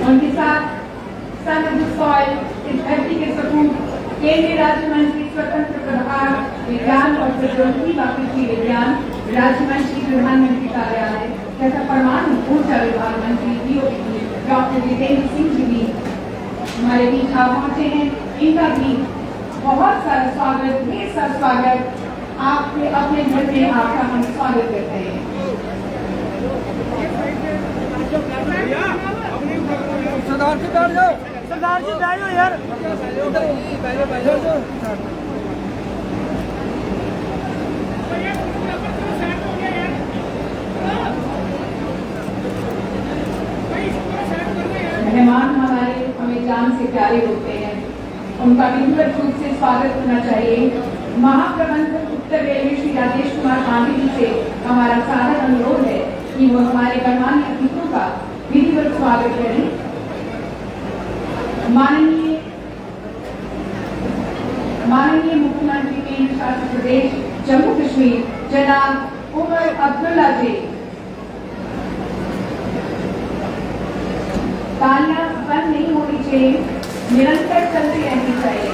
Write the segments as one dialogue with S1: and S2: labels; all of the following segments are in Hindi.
S1: उनके साथ सन ऑफ द सॉइल, इस धरती के सपूत, केंद्रीय राज्य मंत्री स्वतंत्र प्रभार विज्ञान और प्रौद्योगिकी व कृषि विज्ञान राज्य मंत्री प्रधानमंत्री कार्यालय तथा परमाणु ऊर्जा विभाग मंत्री डीओपी डॉक्टर जितेंद्र सिंह जी भी हमारे बीच आ पहुंचे हैं। इनका भी बहुत सारा स्वागत, ढेर सारा स्वागत। आपके अपने घर में आपका हम स्वागत करते हैं।
S2: सरदार जी बैठ जाओ, सरदार जी बैठ जाओ यार।
S1: मेहमान हमारे हमें जान से प्यारे होते हैं, उनका विधिवत रूप से स्वागत होना चाहिए। महाप्रबंधक उत्तर रेलवे श्री राजेश कुमार पांडे जी से हमारा सादर अनुरोध है कि वो हमारे गणमान्य अतिथियों का विधिवत स्वागत करें। माननीय मुख्यमंत्री केंद्र शासित प्रदेश जम्मू कश्मीर जनाब उमर अब्दुल्ला जी। तालियां बंद नहीं होनी चाहिए, निरंतर चलती रहनी चाहिए।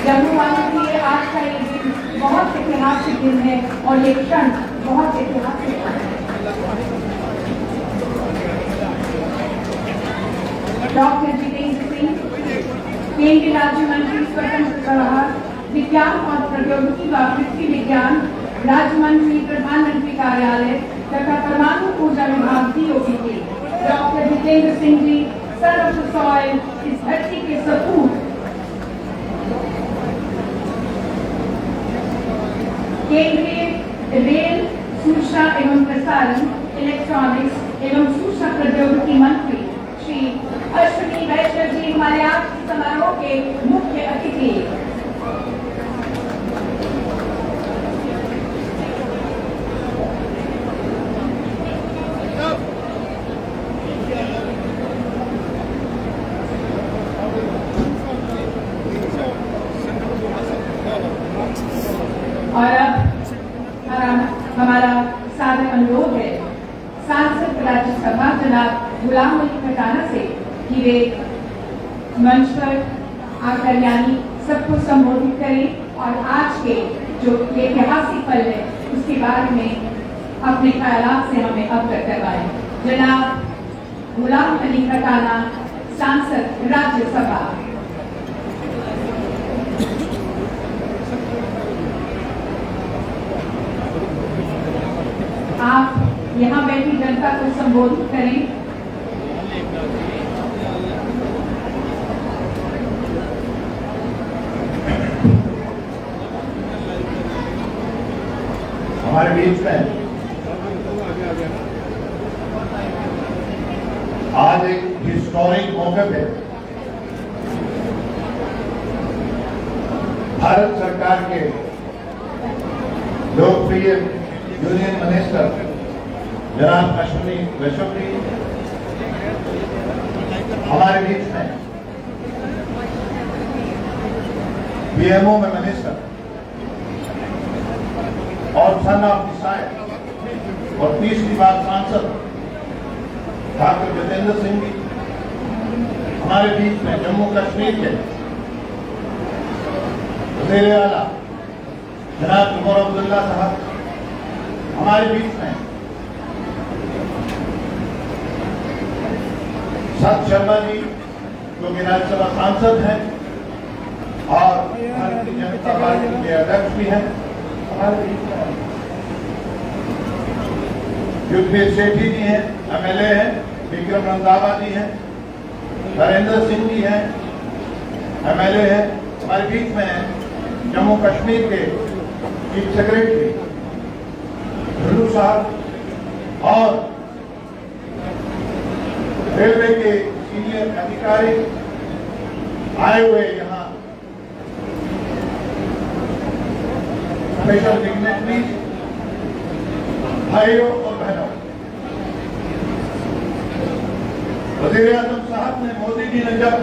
S1: जम्मू वालों के लिए आज का ये दिन बहुत ऐतिहासिक दिन है और ये क्षण बहुत ऐतिहासिक है। डॉक्टर जितेंद्र सिंह, केंद्रीय राज्य मंत्री स्वतंत्र प्रभार विज्ञान और प्रौद्योगिकी व कृषि विज्ञान राज्य मंत्री प्रधानमंत्री कार्यालय तथा परमाणु ऊर्जा विभाग DOP doctor Jitendra Singh ji, son of the soil, इस धरती के सपूत, केंद्रीय रेल, सूचना एवं प्रसारण, इलेक्ट्रॉनिक्स एवं सूचना प्रौद्योगिकी मंत्री श्री अश्विनी वैष्णव जी हमारे आज समारोह के मुख्य अतिथि। और अब हमारा सादर अनुरोध है सांसद राज्यसभा जनाब गुलाम अली खटाना से कि वे मंच पर आकर यानी सबको संबोधित करें और आज के जो ऐतिहासिक पल है उसके बारे में अपने ख्यालात से हमें अवगत करवाएं। जनाब गुलाम अली खटाना, सांसद राज्यसभा। आप यहाँ बैठी जनता को संबोधित करें।
S3: हमारे बीच में आज एक हिस्टोरिक मौके पे भारत सरकार के लोकप्रिय यूनियन मिनिस्टर जनाब अश्विनी वैष्णव जी हमारे बीच में, पीएमओ में मिनिस्टर और सन ऑफ द सॉइल और तीसरी बार सांसद डॉक्टर जितेंद्र सिंह जी हमारे बीच में, जम्मू कश्मीर के वज़ीर आला जनाब उमर अब्दुल्ला साहब हमारे बीच में, सत शर्मा जी जो कि राज्यसभा सांसद हैं और भारतीय जनता पार्टी के अध्यक्ष भी हैं हमारे बीच में, युद्धवीर सेठी जी हैं, एमएलए हैं, विक्रम रंधावा जी हैं, नरेंद्र सिंह जी हैं, एमएलए हैं हमारे बीच में, जम्मू कश्मीर के चीफ सेक्रेटरी ढुल्लू साहब और रेलवे के सीनियर अधिकारी आए हुए यहाँ स्पेशल डिग्नेटरीज, भाइयों और बहनों, वज़ीर आज़म साहब ने, मोदी जी ने जब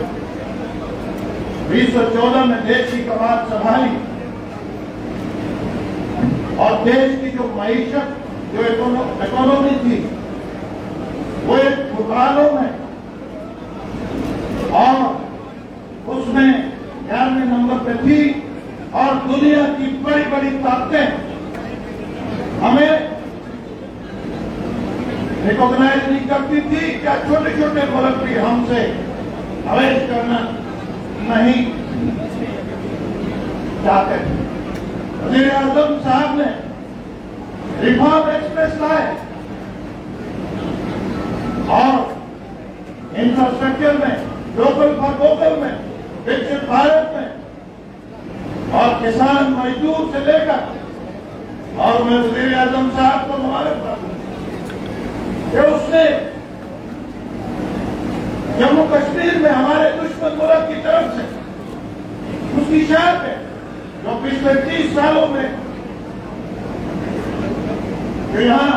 S3: 2014 में देश की कमान संभाली और देश की जो मईशत, जो इकोनॉमी थी वो एक घोटालों में और उसमें 11वें नंबर पे थी और दुनिया की बड़ी बड़ी ताकतें हमें रिकॉग्नाइज नहीं करती थी। क्या छोटे छोटे मुल्क भी हमसे अवैध करना नहीं चाहते थे। वज़ीर आज़म साहब ने रिफॉर्म एक्सप्रेस लाए और इंफ्रास्ट्रक्चर में, लोकल फॉर वोकल में, विकसित भारत में और किसान मजदूर से लेकर, और मैं वज़ीर आज़म साहब को मुबारकबाद दूं कि उसने जम्मू कश्मीर में हमारे दुश्मन मुल्क की तरफ से उसकी शर्त है जो पिछले 30 सालों में जो यहाँ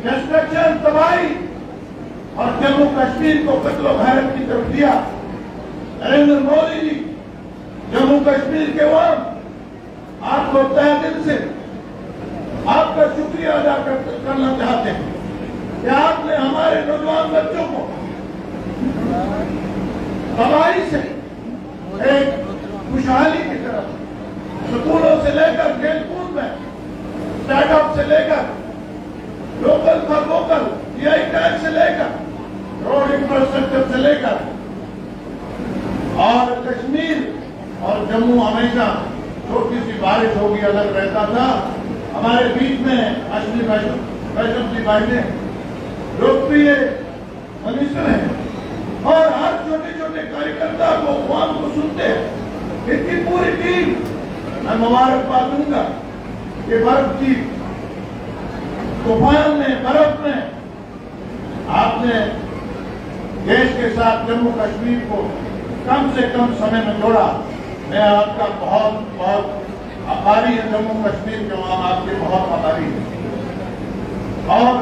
S3: डिस्ट्रक्शन, तबाही और जम्मू कश्मीर को कत्लो भारत की तरफ दिया। नरेंद्र मोदी जी जम्मू कश्मीर के वहां आपको तहे दिल से आपका शुक्रिया अदा करना चाहते हैं कि आपने हमारे नौजवान बच्चों को तबाही से एक खुशहाली की तरफ, स्कूलों से लेकर खेलकूद में, स्टार्टअप से लेकर local for vocal, GI tag से लेकर रोड इंफ्रास्ट्रक्चर से लेकर, और कश्मीर और जम्मू हमेशा छोटी सी बारिश होगी अलग रहता था। हमारे बीच में अश्विनी वैष्णव जी भाई ने लोकप्रिय मिनिस्टर हैं और हर छोटे छोटे कार्यकर्ता को आवाम को सुनते हैं। इनकी पूरी टीम मैं मुबारकबाद दूंगा कि बर्फ की तूफान में, बर्फ में आपने देश के साथ जम्मू कश्मीर को कम से कम समय में जोड़ा। मैं आपका बहुत बहुत आभारी है। जम्मू कश्मीर के आवाम आपके बहुत आभारी है। और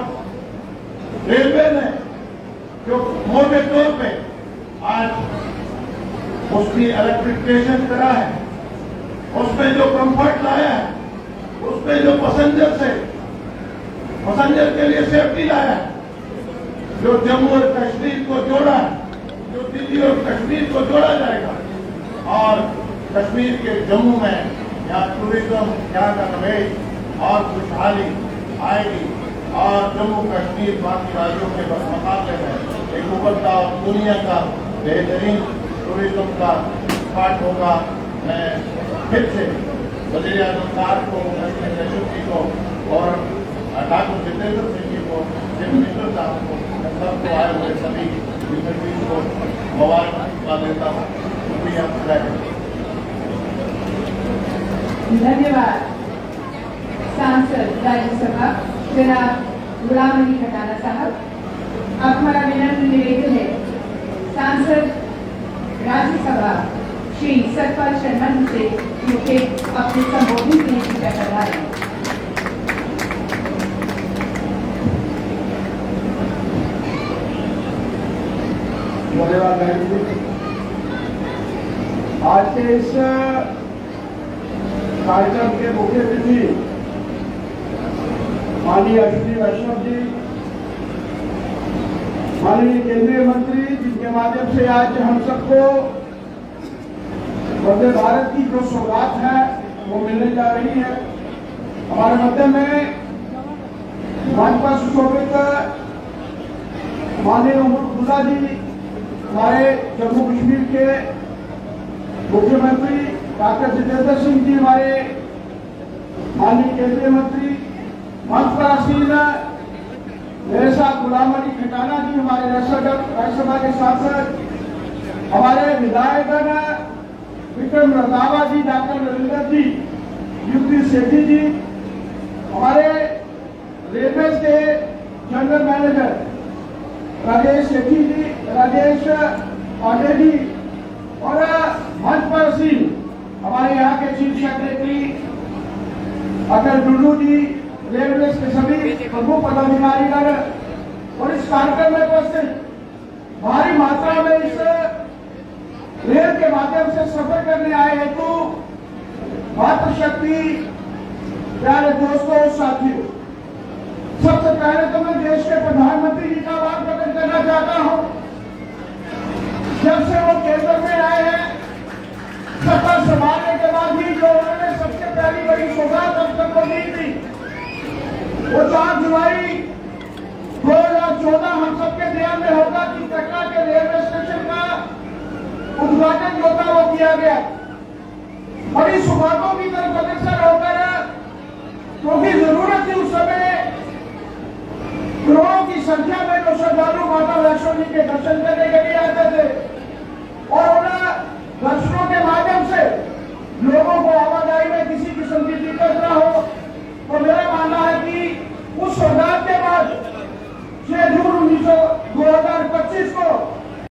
S3: रेलवे ने जो मोटे तौर पे आज उसकी इलेक्ट्रिफिकेशन करा है, उसमें जो कंफर्ट लाया है, उसमें जो पैसेंजर के लिए सेफ्टी लाया है, जो जम्मू और कश्मीर को जोड़ा है, जो दिल्ली और कश्मीर को जोड़ा जाएगा और कश्मीर के जम्मू में यहाँ टूरिज्म, यहाँ का निवेश और खुशहाली आएगी और जम्मू कश्मीर बाकी राज्यों के मुकाबले में एक उभरता और दुनिया का बेहतरीन टूरिज्म का स्पॉट होगा। मैं फिर से वज़ीर आज़म साहब को, अश्विनी वैष्णव जी को और डॉक्टर जितेंद्र सिंह जी को, चीफ मिनिस्टर साहब को, सबको आए हुए सभी डिग्निटरीज को मुबारकबाद देता हूँ। शुक्रिया।
S1: धन्यवाद। सांसद राज्यसभा जनाब गुलाम अली खटाना साहब, अब हमारा विनम्र निवेदन है सांसद राज्यसभा श्री सतपाल शर्मा जी से मुझे अपने संबोधन के लिए चर्चा करवा रहे हैं।
S2: धन्यवाद बहन जी। आज के इस कार्यक्रम के मुख्य अतिथि माननीय अश्विनी वैष्णव जी, माननीय केंद्रीय मंत्री, जिनके माध्यम से आज हम सबको वंदे भारत की जो सौगात है वो मिलने जा रही है। हमारे मध्य में मंच पर सुशोभित माननीय उमर अब्दुल्ला जी, हमारे जम्मू कश्मीर के मुख्यमंत्री, डॉक्टर जितेंद्र सिंह जी, हमारे माननीय केंद्रीय मंत्री, मंच पर आसीन मेरे साथ गुलाम अली खटाना जी, हमारे राज्यसभा के सांसद, हमारे विधायकगण विक्रम रंधावा जी, डॉक्टर नरेंद्र जी, युक्ति सेठी जी, हमारे रेलवे के जनरल मैनेजर राजेश सेठी जी, राजेश पांडे जी, और मंच पर आसीन हमारे यहाँ के चीफ सेक्रेटरी अटल डुडू जी, रेलवे के सभी प्रमुख पदाधिकारीगण और इस कार्यक्रम में उपस्थित भारी मात्रा में इस रेल के माध्यम से सफर करने आए हेतु मातृशक्ति, प्यारे दोस्तों, साथियों, सबसे पहले तो मैं देश के प्रधानमंत्री जी का आभार प्रकट करना करना चाहता हूं, जब से वो केंद्र में आए हैं, सत्ता संभालने के बाद भी जो उन्होंने सबसे पहली बड़ी सौगात अब तक को दी थी, वो 4 जुलाई 2014 हम सबके ध्यान में होगा कि कटरा के रेलवे स्टेशन का उद्घाटन जो था वो किया गया। बड़ी सौगातों की तरफ अग्रसर